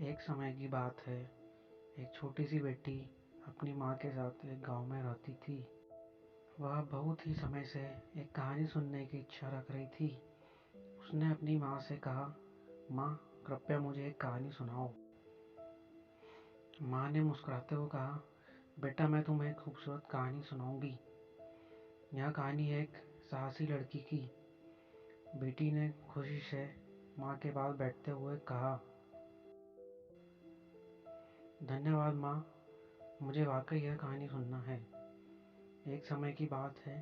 एक समय की बात है। एक छोटी सी बेटी अपनी माँ के साथ एक गांव में रहती थी। वह बहुत ही समय से एक कहानी सुनने की इच्छा रख रही थी। उसने अपनी माँ से कहा, माँ, कृपया मुझे एक कहानी सुनाओ। माँ ने मुस्कुराते हुए कहा, बेटा, मैं तुम्हें एक खूबसूरत कहानी सुनाऊंगी। यह कहानी है एक साहसी लड़की की। बेटी ने खुशी से माँ के पास बैठते हुए कहा, धन्यवाद माँ, मुझे वाकई यह कहानी सुनना है। एक समय की बात है।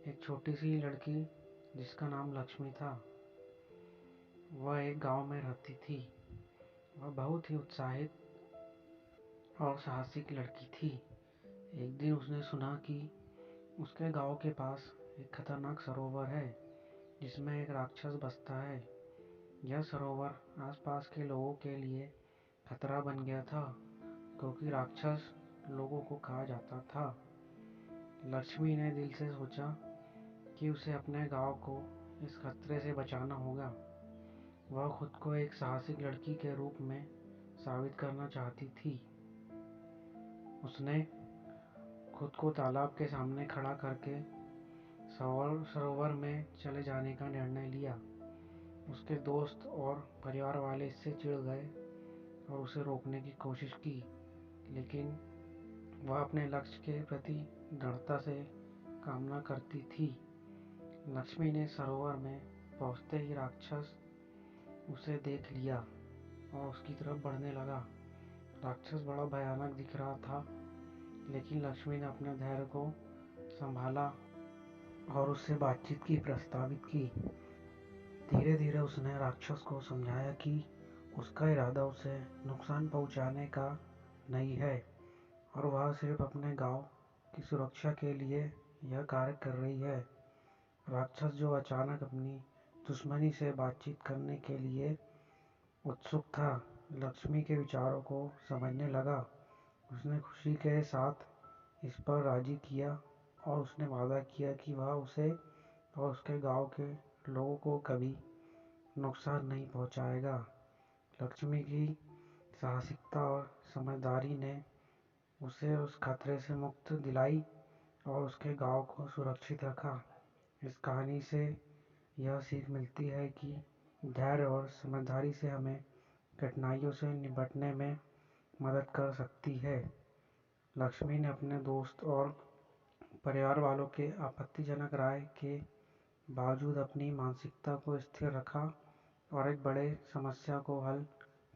एक छोटी सी लड़की जिसका नाम लक्ष्मी था, वह एक गांव में रहती थी। वह बहुत ही उत्साहित और साहसिक लड़की थी। एक दिन उसने सुना कि उसके गांव के पास एक खतरनाक सरोवर है जिसमें एक राक्षस बसता है। यह सरोवर आसपास के लोगों के लिए खतरा बन गया था क्योंकि राक्षस लोगों को खा जाता था। लक्ष्मी ने दिल से सोचा कि उसे अपने गांव को इस खतरे से बचाना होगा। वह खुद को एक साहसिक लड़की के रूप में साबित करना चाहती थी। उसने खुद को तालाब के सामने खड़ा करके सरोवर में चले जाने का निर्णय लिया। उसके दोस्त और परिवार वाले इससे चिढ़ गए और उसे रोकने की कोशिश की, लेकिन वह अपने लक्ष्य के प्रति दृढ़ता से कामना करती थी। लक्ष्मी ने सरोवर में पहुंचते ही राक्षस उसे देख लिया और उसकी तरफ बढ़ने लगा। राक्षस बड़ा भयानक दिख रहा था, लेकिन लक्ष्मी ने अपने धैर्य को संभाला और उससे बातचीत की प्रस्तावित की। धीरे धीरे उसने राक्षस को समझाया कि उसका इरादा उसे नुकसान पहुंचाने का नहीं है और वह सिर्फ अपने गांव की सुरक्षा के लिए यह कार्य कर रही है। राक्षस, जो अचानक अपनी दुश्मनी से बातचीत करने के लिए उत्सुक था, लक्ष्मी के विचारों को समझने लगा। उसने खुशी के साथ इस पर राजी किया और उसने वादा किया कि वह उसे और उसके गांव के लोगों को कभी नुकसान नहीं पहुंचाएगा। लक्ष्मी की साहसिकता और समझदारी ने उसे उस खतरे से मुक्त दिलाई और उसके गांव को सुरक्षित रखा। इस कहानी से यह सीख मिलती है कि धैर्य और समझदारी से हमें कठिनाइयों से निपटने में मदद कर सकती है। लक्ष्मी ने अपने दोस्त और परिवार वालों के आपत्तिजनक राय के बावजूद अपनी मानसिकता को स्थिर रखा और एक बड़े समस्या को हल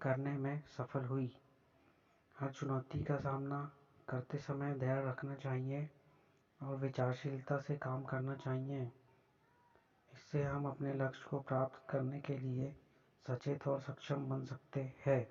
करने में सफल हुई। हर चुनौती का सामना करते समय धैर्य रखना चाहिए और विचारशीलता से काम करना चाहिए। इससे हम अपने लक्ष्य को प्राप्त करने के लिए सचेत और सक्षम बन सकते हैं।